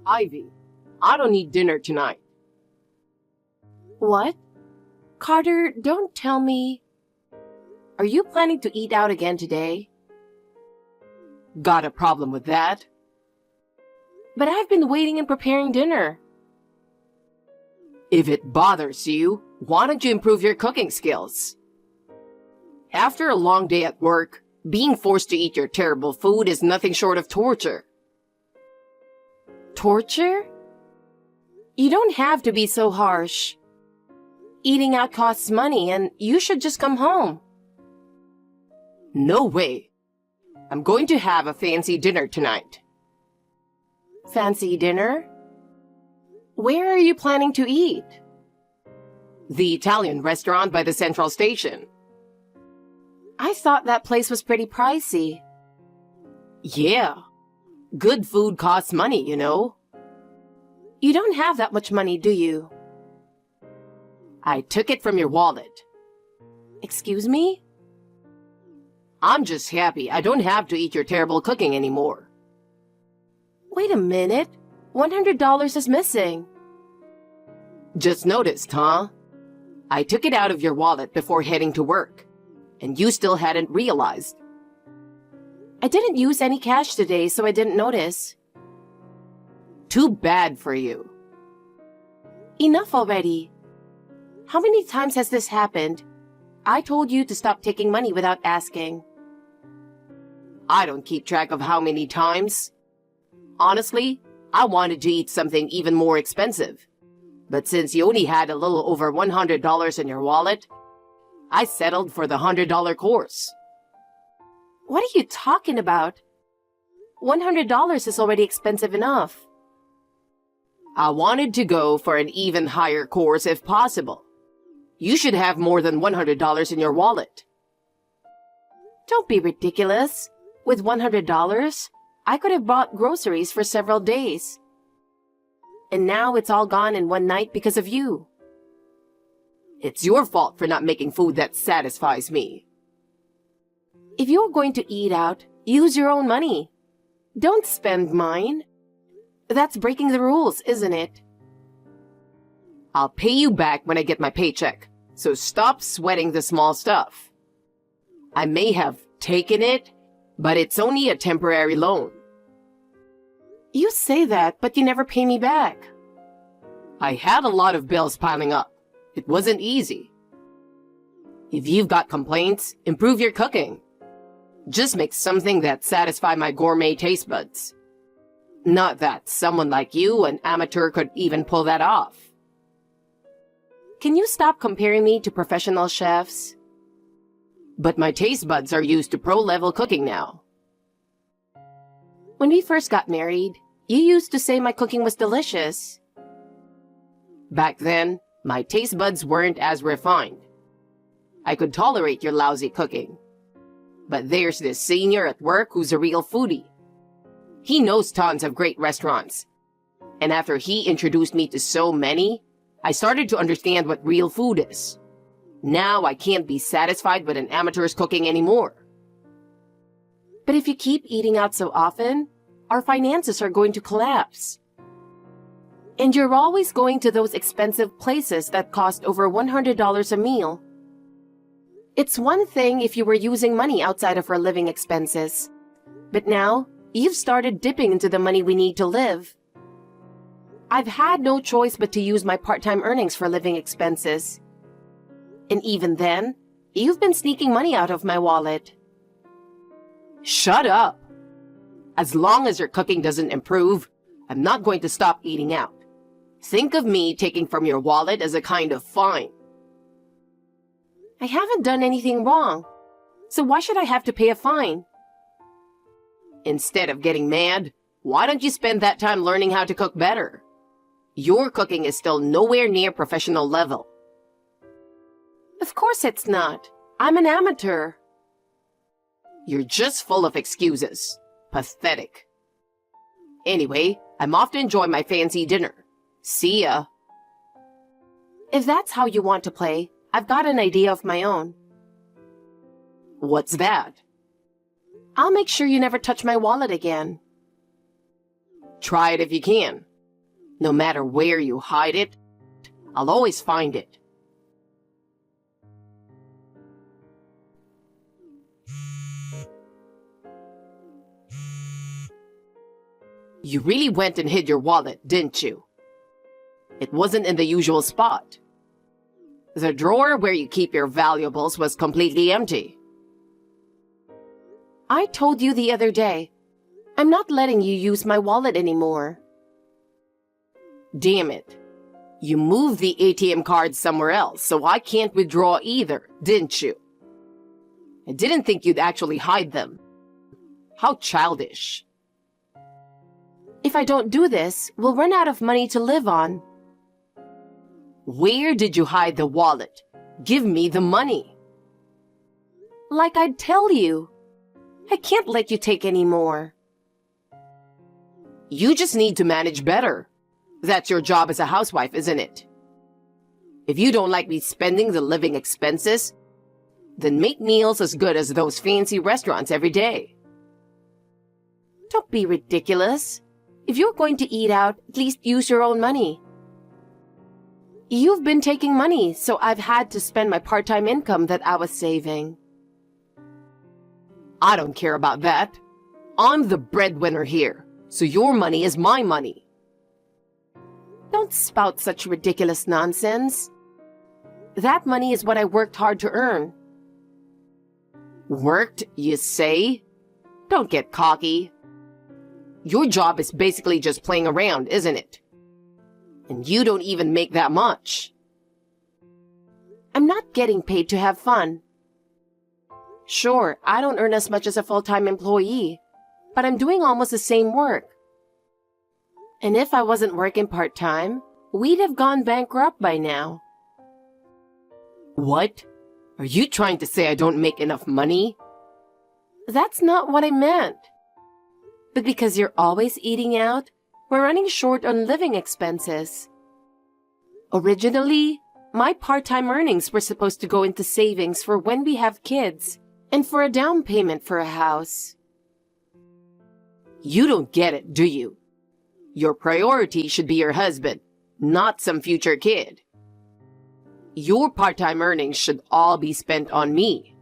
Ivy, I don't need dinner tonight. What? Carter, don't tell me. Are you planning to eat out again today? Got a problem with that? But I've been waiting and preparing dinner. If it bothers you, why don't you improve your cooking skills? After a long day at work, being forced to eat your terrible food is nothing short of torture. Torture? You don't have to be so harsh. Eating out costs money and you should just come home. No way. I'm going to have a fancy dinner tonight. Fancy dinner? Where are you planning to eat? The Italian restaurant by the Central Station. I thought that place was pretty pricey. Yeah. Good food costs money, you know. You don't have that much money, do you? I took it from your wallet. Excuse me? I'm just happy I don't have to eat your terrible cooking anymore. Wait a minute. $100 is missing. Just noticed, huh? I took it out of your wallet before heading to work, and you still hadn't realized. I didn't use any cash today, so I didn't notice. Too bad for you. Enough already. How many times has this happened? I told you to stop taking money without asking. I don't keep track of how many times. Honestly, I wanted to eat something even more expensive. But since you only had a little over $100 in your wallet, I settled for the $100 course. What are you talking about? $100 is already expensive enough. I wanted to go for an even higher course if possible. You should have more than $100 in your wallet. Don't be ridiculous. With $100, I could have bought groceries for several days. And now it's all gone in one night because of you. It's your fault for not making food that satisfies me. If you're going to eat out, use your own money. Don't spend mine. That's breaking the rules, isn't it? I'll pay you back when I get my paycheck, so stop sweating the small stuff. I may have taken it, but it's only a temporary loan. You say that, but you never pay me back. I had a lot of bills piling up. It wasn't easy. If you've got complaints, improve your cooking. Just make something that satisfies my gourmet taste buds. Not that someone like you, an amateur, could even pull that off. Can you stop comparing me to professional chefs? But my taste buds are used to pro-level cooking now. When we first got married, you used to say my cooking was delicious. Back then, my taste buds weren't as refined. I could tolerate your lousy cooking. But there's this senior at work who's a real foodie. He knows tons of great restaurants. And after he introduced me to so many, I started to understand what real food is. Now I can't be satisfied with an amateur's cooking anymore. But if you keep eating out so often, our finances are going to collapse. And you're always going to those expensive places that cost over $100 a meal. It's one thing if you were using money outside of our living expenses. But now, you've started dipping into the money we need to live. I've had no choice but to use my part-time earnings for living expenses. And even then, you've been sneaking money out of my wallet. Shut up! As long as your cooking doesn't improve, I'm not going to stop eating out. Think of me taking from your wallet as a kind of fine. I haven't done anything wrong, so why should I have to pay a fine? Instead of getting mad, why don't you spend that time learning how to cook better? Your cooking is still nowhere near professional level. Of course it's not. I'm an amateur. You're just full of excuses. Pathetic. Anyway, I'm off to enjoy my fancy dinner. See ya. If that's how you want to play, I've got an idea of my own. What's that? I'll make sure you never touch my wallet again. Try it if you can. No matter where you hide it, I'll always find it. You really went and hid your wallet, didn't you? It wasn't in the usual spot. The drawer where you keep your valuables was completely empty. I told you the other day, I'm not letting you use my wallet anymore. Damn it. You moved the ATM card somewhere else, so I can't withdraw either, didn't you? I didn't think you'd actually hide them. How childish. If I don't do this, we'll run out of money to live on. Where did you hide the wallet? Give me the money. Like I'd tell you. I can't let you take any more. You just need to manage better. That's your job as a housewife, isn't it? If you don't like me spending the living expenses, then make meals as good as those fancy restaurants every day. Don't be ridiculous. If you're going to eat out, at least use your own money. You've been taking money, so I've had to spend my part-time income that I was saving. I don't care about that. I'm the breadwinner here, so your money is my money. Don't spout such ridiculous nonsense. That money is what I worked hard to earn. Worked, you say? Don't get cocky. Your job is basically just playing around, isn't it? And you don't even make that much. I'm not getting paid to have fun. Sure, I don't earn as much as a full-time employee, but I'm doing almost the same work. And if I wasn't working part-time, we'd have gone bankrupt by now. What? Are you trying to say I don't make enough money? That's not what I meant. But because you're always eating out, we're running short on living expenses. Originally, my part-time earnings were supposed to go into savings for when we have kids and for a down payment for a house. You don't get it, do you? Your priority should be your husband, not some future kid. Your part-time earnings should all be spent on me.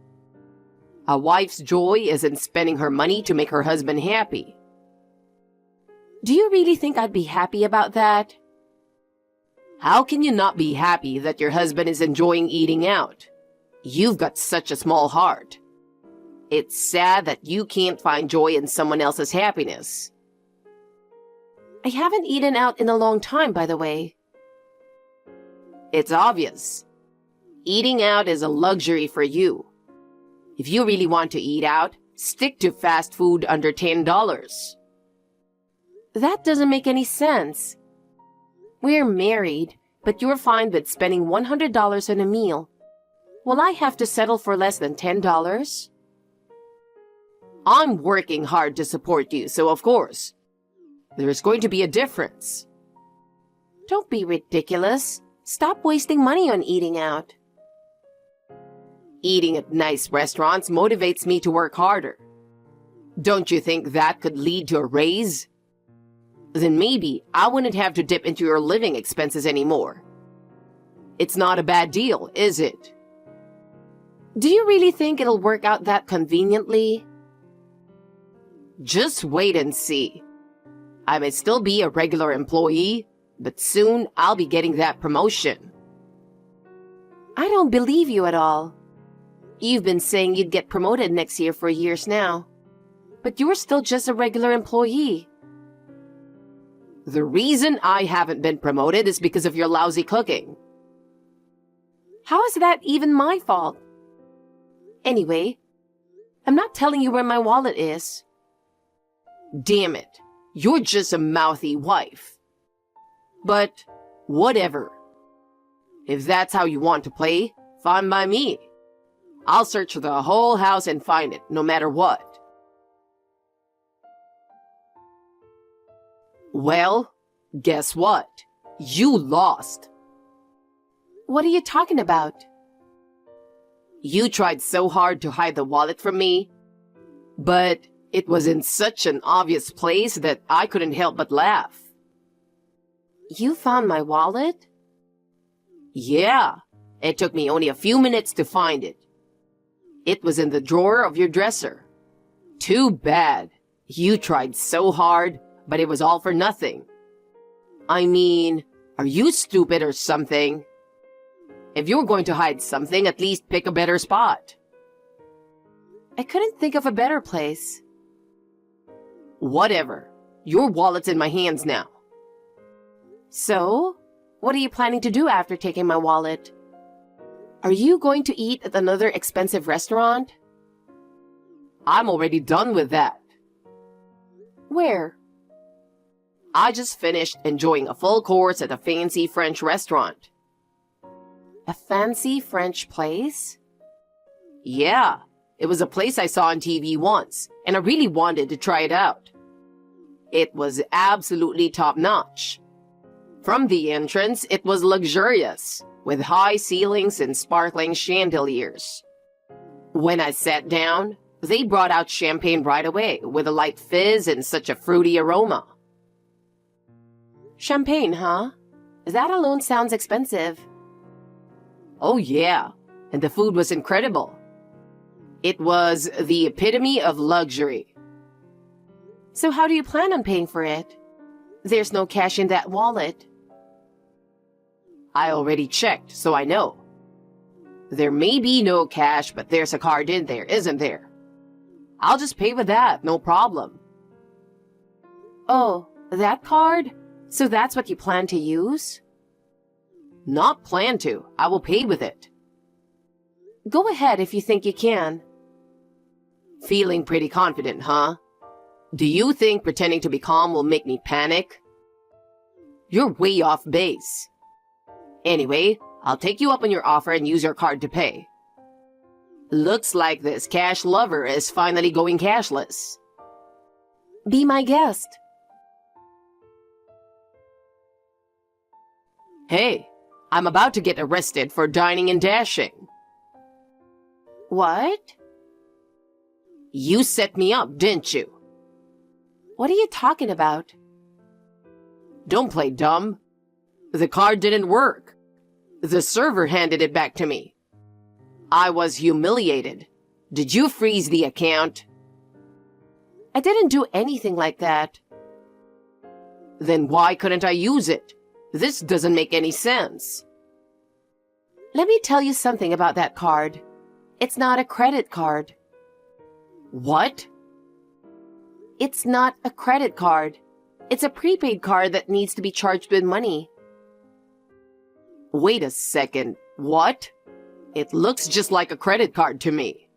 A wife's joy is in spending her money to make her husband happy. Do you really think I'd be happy about that? How can you not be happy that your husband is enjoying eating out? You've got such a small heart. It's sad that you can't find joy in someone else's happiness. I haven't eaten out in a long time, by the way. It's obvious. Eating out is a luxury for you. If you really want to eat out, stick to fast food under $10. That doesn't make any sense. We're married, but you're fine with spending $100 on a meal. Will I have to settle for less than $10? I'm working hard to support you, so of course, there's going to be a difference. Don't be ridiculous. Stop wasting money on eating out. Eating at nice restaurants motivates me to work harder. Don't you think that could lead to a raise? Then maybe I wouldn't have to dip into your living expenses anymore. It's not a bad deal, is it? Do you really think it'll work out that conveniently? Just wait and see. I may still be a regular employee, but soon I'll be getting that promotion. I don't believe you at all. You've been saying you'd get promoted next year for years now, but you're still just a regular employee. The reason I haven't been promoted is because of your lousy cooking. How is that even my fault? Anyway, I'm not telling you where my wallet is. Damn it, you're just a mouthy wife. But whatever. If that's how you want to play, fine by me. I'll search the whole house and find it, no matter what. Well, guess what? You lost. What are you talking about? You tried so hard to hide the wallet from me, but it was in such an obvious place that I couldn't help but laugh. You found my wallet? Yeah, it took me only a few minutes to find it. It was in the drawer of your dresser. Too bad. You tried so hard, but it was all for nothing. I mean, are you stupid or something? If you were going to hide something, at least pick a better spot. I couldn't think of a better place. Whatever. Your wallet's in my hands now. So, what are you planning to do after taking my wallet? Are you going to eat at another expensive restaurant? I'm already done with that. Where? I just finished enjoying a full course at a fancy French restaurant. A fancy French place? Yeah, it was a place I saw on TV once, and I really wanted to try it out. It was absolutely top-notch. From the entrance, it was luxurious, with high ceilings and sparkling chandeliers. When I sat down, they brought out champagne right away, with a light fizz and such a fruity aroma. Champagne, huh? That alone sounds expensive. Oh yeah, and the food was incredible. It was the epitome of luxury. So how do you plan on paying for it? There's no cash in that wallet. I already checked, so I know. There may be no cash, but there's a card in there, isn't there? I'll just pay with that, no problem. Oh, that card? So that's what you plan to use? Not plan to. I will pay with it. Go ahead if you think you can. Feeling pretty confident, huh? Do you think pretending to be calm will make me panic? You're way off base. Anyway, I'll take you up on your offer and use your card to pay. Looks like this cash lover is finally going cashless. Be my guest. Hey, I'm about to get arrested for dining and dashing. What? You set me up, didn't you? What are you talking about? Don't play dumb. The card didn't work. The server handed it back to me. I was humiliated. Did you freeze the account? I didn't do anything like that. Then why couldn't I use it? This doesn't make any sense. Let me tell you something about that card. It's not a credit card. What? It's not a credit card. It's a prepaid card that needs to be charged with money. Wait a second. What? It looks just like a credit card to me.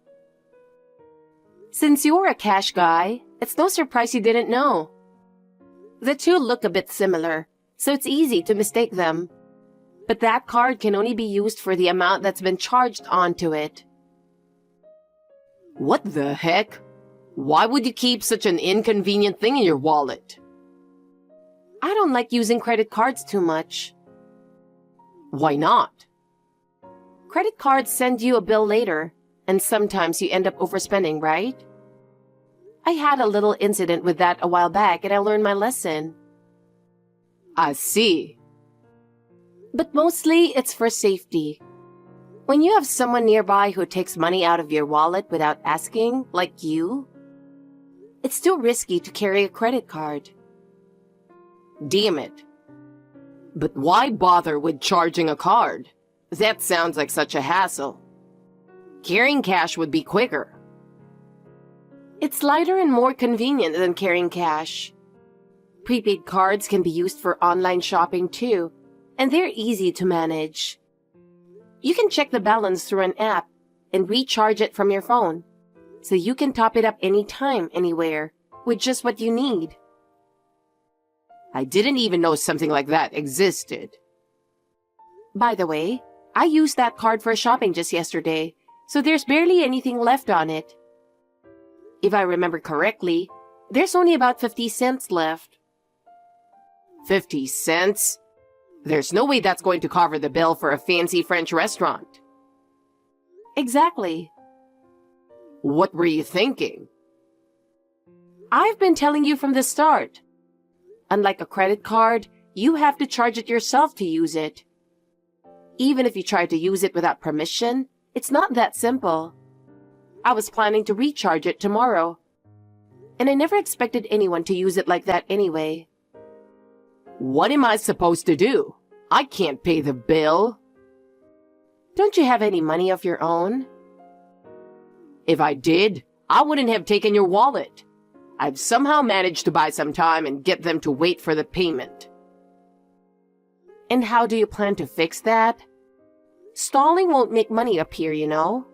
Since you're a cash guy, it's no surprise you didn't know. The two look a bit similar, so it's easy to mistake them. But that card can only be used for the amount that's been charged onto it. What the heck? Why would you keep such an inconvenient thing in your wallet? I don't like using credit cards too much. Why not? Credit cards send you a bill later, and sometimes you end up overspending, right? I had a little incident with that a while back, and I learned my lesson. I see. But mostly, it's for safety. When you have someone nearby who takes money out of your wallet without asking, like you, it's too risky to carry a credit card. Damn it. But why bother with charging a card? That sounds like such a hassle. Carrying cash would be quicker. It's lighter and more convenient than carrying cash. Prepaid cards can be used for online shopping too, and they're easy to manage. You can check the balance through an app and recharge it from your phone, so you can top it up anytime, anywhere, with just what you need. I didn't even know something like that existed. By the way, I used that card for shopping just yesterday, so there's barely anything left on it. If I remember correctly, there's only about 50 cents left. 50 cents? There's no way that's going to cover the bill for a fancy French restaurant. Exactly. What were you thinking? I've been telling you from the start. Unlike a credit card, you have to charge it yourself to use it. Even if you try to use it without permission, it's not that simple. I was planning to recharge it tomorrow, and I never expected anyone to use it like that anyway. What am I supposed to do? I can't pay the bill. Don't you have any money of your own? If I did, I wouldn't have taken your wallet. I've somehow managed to buy some time and get them to wait for the payment. And how do you plan to fix that? Stalling won't make money up here, you know.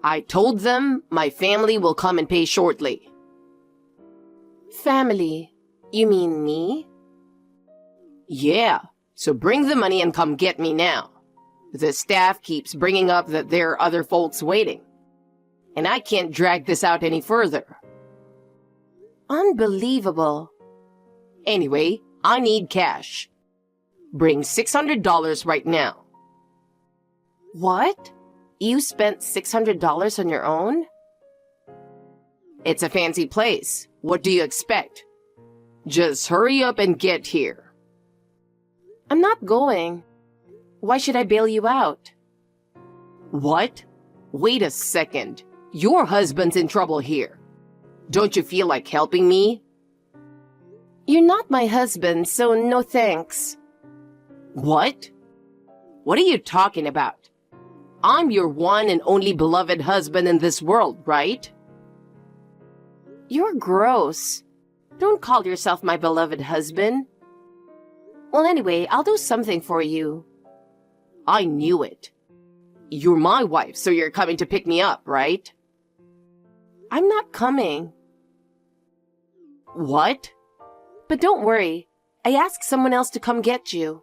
I told them my family will come and pay shortly. Family? You mean me? Yeah, so bring the money and come get me now. The staff keeps bringing up that there are other folks waiting, and I can't drag this out any further. Unbelievable. Anyway, I need cash. Bring $600 right now. What? You spent $600 on your own? It's a fancy place. What do you expect? Just hurry up and get here. I'm not going. Why should I bail you out? What? Wait a second. Your husband's in trouble here. Don't you feel like helping me? You're not my husband, so no thanks. What? What are you talking about? I'm your one and only beloved husband in this world, right? You're gross. Don't call yourself my beloved husband. Well, anyway, I'll do something for you. I knew it. You're my wife, so you're coming to pick me up, right? I'm not coming. What? But don't worry. I asked someone else to come get you.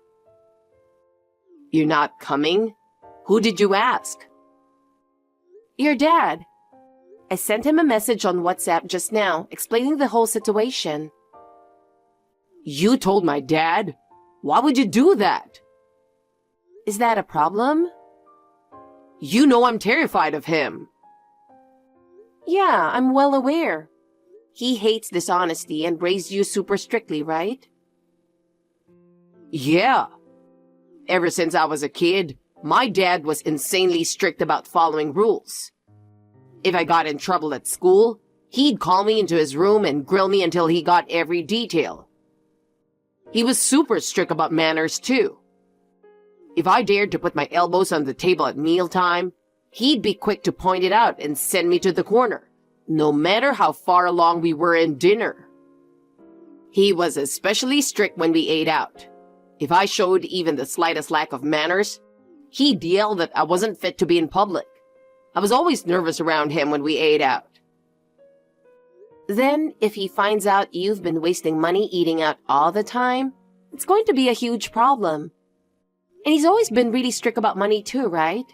You're not coming? Who did you ask? Your dad. I sent him a message on WhatsApp just now, explaining the whole situation. You told my dad? Why would you do that? Is that a problem? You know I'm terrified of him. Yeah, I'm well aware. He hates dishonesty and raised you super strictly, right? Yeah. Ever since I was a kid, my dad was insanely strict about following rules. If I got in trouble at school, he'd call me into his room and grill me until he got every detail. He was super strict about manners too. If I dared to put my elbows on the table at mealtime, he'd be quick to point it out and send me to the corner, no matter how far along we were in dinner. He was especially strict when we ate out. If I showed even the slightest lack of manners, he'd yell that I wasn't fit to be in public. I was always nervous around him when we ate out. Then, if he finds out you've been wasting money eating out all the time, it's going to be a huge problem. And he's always been really strict about money too, right?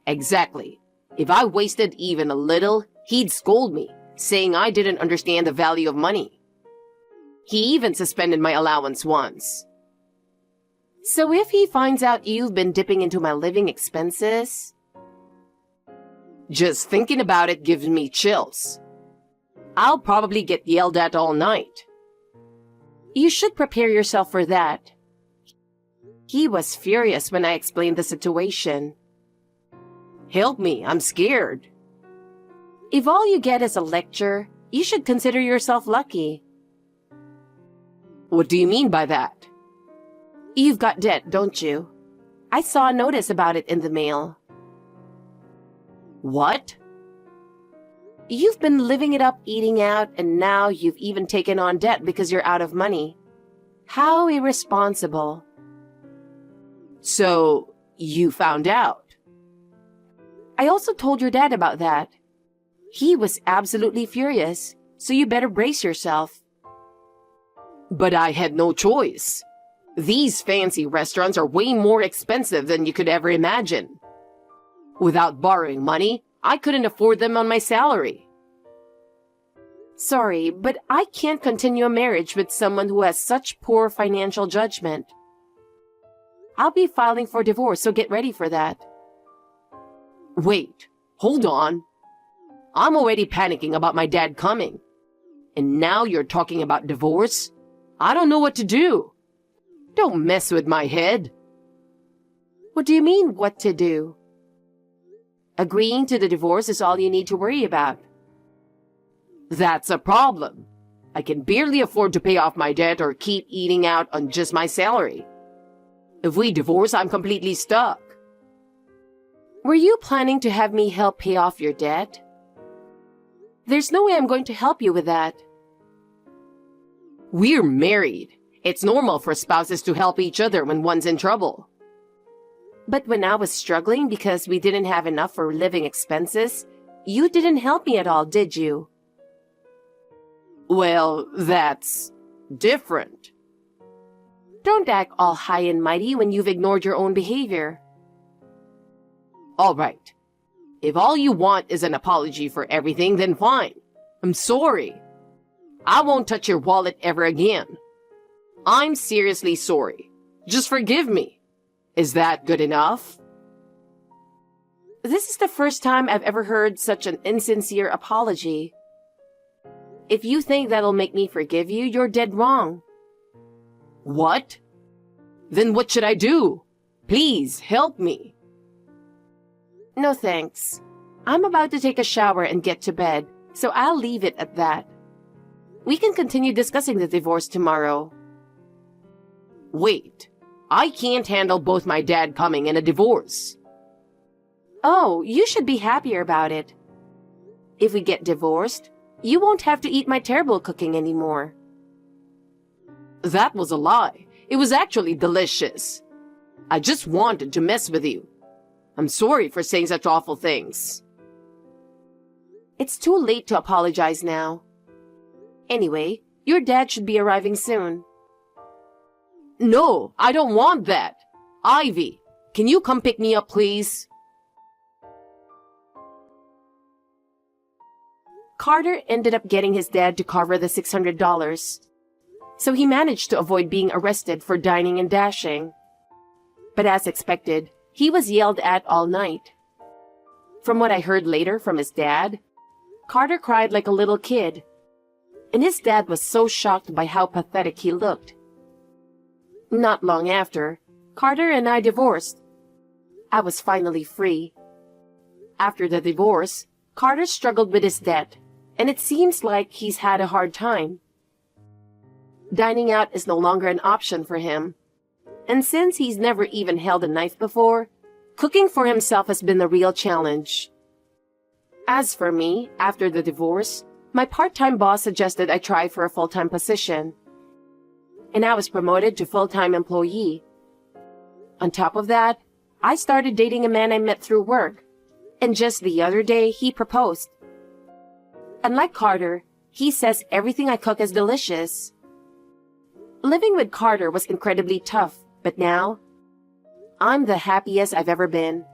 Exactly. If I wasted even a little, he'd scold me, saying I didn't understand the value of money. He even suspended my allowance once. So if he finds out you've been dipping into my living expenses... Just thinking about it gives me chills. I'll probably get yelled at all night. You should prepare yourself for that. He was furious when I explained the situation. Help me, I'm scared. If all you get is a lecture, you should consider yourself lucky. What do you mean by that? You've got debt, don't you? I saw a notice about it in the mail. What? You've been living it up eating out, and now you've even taken on debt because you're out of money. How irresponsible. So, you found out? I also told your dad about that. He was absolutely furious, so you better brace yourself. But I had no choice. These fancy restaurants are way more expensive than you could ever imagine. Without borrowing money, I couldn't afford them on my salary. Sorry, but I can't continue a marriage with someone who has such poor financial judgment. I'll be filing for divorce, so get ready for that. Wait, hold on. I'm already panicking about my dad coming. And now you're talking about divorce? I don't know what to do. Don't mess with my head. What do you mean, what to do? Agreeing to the divorce is all you need to worry about. That's a problem. I can barely afford to pay off my debt or keep eating out on just my salary. If we divorce, I'm completely stuck. Were you planning to have me help pay off your debt? There's no way I'm going to help you with that. We're married. It's normal for spouses to help each other when one's in trouble. But when I was struggling because we didn't have enough for living expenses, you didn't help me at all, did you? Well, that's different. Don't act all high and mighty when you've ignored your own behavior. All right. If all you want is an apology for everything, then fine. I'm sorry. I won't touch your wallet ever again. I'm seriously sorry. Just forgive me. Is that good enough? This is the first time I've ever heard such an insincere apology. If you think that'll make me forgive you, you're dead wrong. What? Then what should I do? Please help me. No thanks. I'm about to take a shower and get to bed, so I'll leave it at that. We can continue discussing the divorce tomorrow. Wait, I can't handle both my dad coming and a divorce. Oh, you should be happier about it. If we get divorced, you won't have to eat my terrible cooking anymore. That was a lie. It was actually delicious. I just wanted to mess with you. I'm sorry for saying such awful things. It's too late to apologize now. Anyway, your dad should be arriving soon. No, I don't want that. Ivy, can you come pick me up, please? Carter ended up getting his dad to cover the $600, so he managed to avoid being arrested for dining and dashing. But as expected, he was yelled at all night. From what I heard later from his dad, Carter cried like a little kid, and his dad was so shocked by how pathetic he looked. Not long after, Carter and I divorced. I was finally free. After the divorce, Carter struggled with his debt, and it seems like he's had a hard time. Dining out is no longer an option for him, and since he's never even held a knife before, cooking for himself has been the real challenge. As for me, after the divorce, my part-time boss suggested I try for a full-time position, and I was promoted to full-time employee. On top of that, I started dating a man I met through work, and just the other day, he proposed. Unlike Carter, he says everything I cook is delicious. Living with Carter was incredibly tough, but now, I'm the happiest I've ever been.